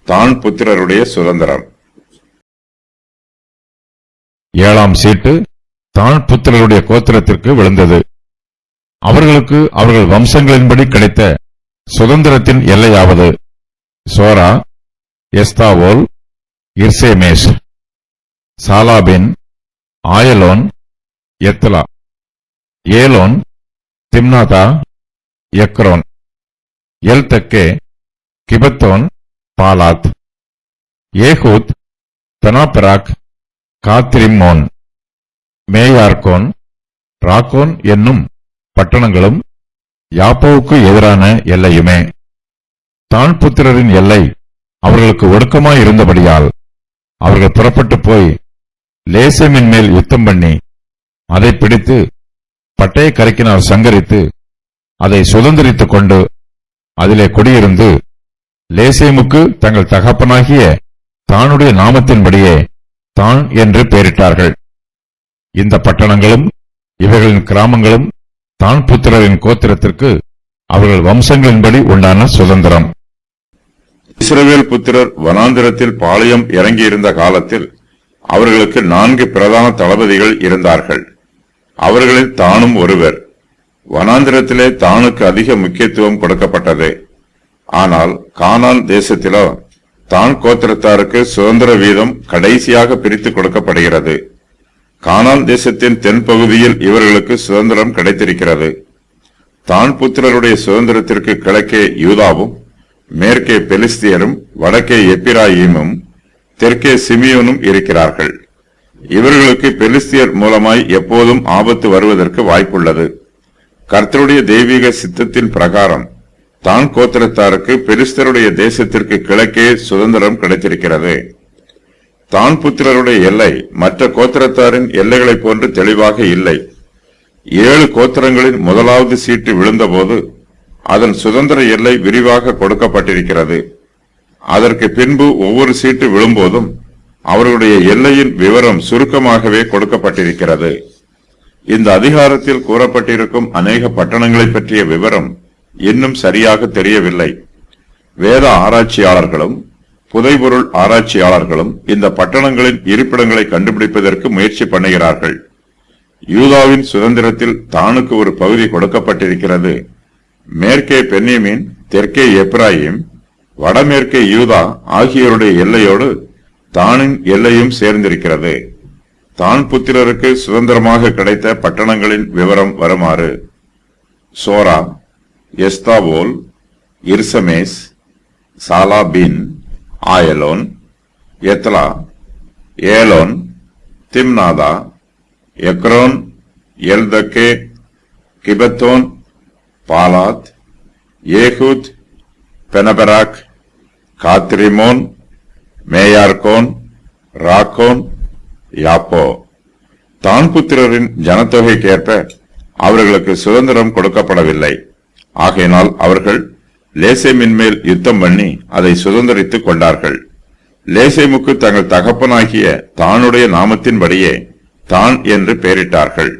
தான் புத்திரருடைய சுதந்திரம். 7ஆம் சீட்டு தான் புத்திரருடைய கோத்திரத்திற்கு விழுந்தது. அவர்களுக்கு அவர்கள் வம்சங்களின்படி கிடைத்த சுதந்திரத்தின் எல்லையாவது சோரா, எஸ்தாவோல், இர்சேமேஸ், சாலாபின், ஆயலோன், எத்லா, ஏலோன், திம்னாதா, எக்ரோன், எல்தக்கே, கிபத்தோன், பாலாத், ஏகூத், தனாபெராக், காத்ரிம்மோன், மேயார்கோன், ராக்கோன் என்னும் பட்டணங்களும் யாப்போவுக்கு எதிரான எல்லையுமே. தான் புத்திரரின் எல்லை அவர்களுக்கு ஒடுக்கமாயிருந்தபடியால் அவர்கள் புறப்பட்டு போய் லேசேமின் மேல் யுத்தம் பண்ணி அதை பிடித்து பட்டய கரைக்கினால் சங்கரித்து அதை சுதந்திரித்துக் கொண்டு அதிலே குடியிருந்து லேசேமுக்கு தங்கள் தகப்பனாகிய தானுடைய நாமத்தின்படியே தான் என்று பெயரிட்டார்கள். இந்த பட்டணங்களும் இவர்களின் கிராமங்களும் தான் புத்திரரின் கோத்திரத்திற்கு அவர்கள் வம்சங்களின்படி உண்டான சுதந்திரம். இஸ்ரவேல் புத்திரர் வனாந்திரத்தில் பாளையம் இறங்கியிருந்த காலத்தில் அவர்களுக்கு 4 பிரதான தளபதிகள் இருந்தார்கள். அவர்களில் தானும் ஒருவர். வனாந்திரத்திலே தானுக்கு அதிக முக்கியத்துவம் கொடுக்கப்பட்டது. ஆனால் கானான் தேசத்திலோ தான் கோத்திரத்தாருக்கு சுதந்திர வீதம் கடைசியாக பிரித்து கொடுக்கப்படுகிறது. கானான் தேசத்தின் தென்பகுதியில் இவர்களுக்கு சுதந்திரம் கிடைத்திருக்கிறது. தான் புத்திரருடைய சுதந்திரத்திற்கு கிழக்கே யூதாவும், மேற்கே பெலிஸ்தியரும், வடக்கே எப்பிராயீமும், தெற்கே சிமியோனும் இருக்கிறார்கள். இவர்களுக்கு பெலிஸ்தியர் மூலமாய் எப்போதும் ஆபத்து வருவதற்கு வாய்ப்புள்ளது. கர்த்தருடைய தெய்வீக சித்தத்தின் பிரகாரம் தான் கோத்திரத்தாருக்கு பெலிஸ்தருடைய தேசத்திற்கு கிழக்கே சுதந்திரம் கிடைத்திருக்கிறது. தான் புத்திரருடைய எல்லை மற்ற கோத்திரத்தாரின் எல்லைகளைப் போன்று தெளிவாக இல்லை. 7 கோத்திரங்களின் முதலாவது சீட்டு விழுந்தபோது அதன் சுதந்திர எல்லை விரிவாக கொடுக்கப்பட்டிருக்கிறது. அதற்கு பின்பு ஒவ்வொரு சீட்டு விழும்போதும் அவர்களுடைய எல்லையின் விவரம் சுருக்கமாகவே கொடுக்கப்பட்டிருக்கிறது. இந்த அதிகாரத்தில் கூறப்பட்டிருக்கும் அநேக பட்டணங்களை பற்றிய விவரம் இன்னும் சரியாக தெரியவில்லை. வேத ஆராய்ச்சியாளர்களும் புதைபொருள் ஆராய்ச்சியாளர்களும் இந்த பட்டணங்களின் இருப்பிடங்களை கண்டுபிடிப்பதற்கு முயற்சி பண்ணுகிறார்கள். யூதாவின் சுதந்திரத்தில் தானுக்கு ஒரு பகுதி கொடுக்கப்பட்டிருக்கிறது. மேற்கே பென்யமீன், தெற்கே எப்ராயிம், வடமேற்கே யூதா ஆகியோருடைய எல்லையோடு தானின் எல்லையும் சேர்ந்திருக்கிறது. தான் புத்திரருக்கு சுதந்திரமாக கிடைத்த பட்டணங்களின் விவரம் வருமாறு: சோரா, எஸ்தாவோல், இர்சமேஸ், சாலாபின், ஆயலோன், எத்லா, ஏலோன், திம்னாதா, எக்ரோன், எல்தக்கே, கிபத்தோன், பாலாத், ஏகூத், பெனபெராக், காத்ரிமோன், மேயார்கோன், ராக்கோன், யாப்போ. தான் புத்திரரின் ஜனத்தொகைக்கேற்ப அவர்களுக்கு சுதந்திரம் கொடுக்கப்படவில்லை. ஆகையினால் அவர்கள் லேசேமின் மேல் யுத்தம் பண்ணி அதை சுதந்திரித்துக் கொண்டார்கள். லேசேமுக்கு தங்கள் தகப்பனாகிய தானுடைய நாமத்தின்படியே தான் என்று பெயரிட்டார்கள்.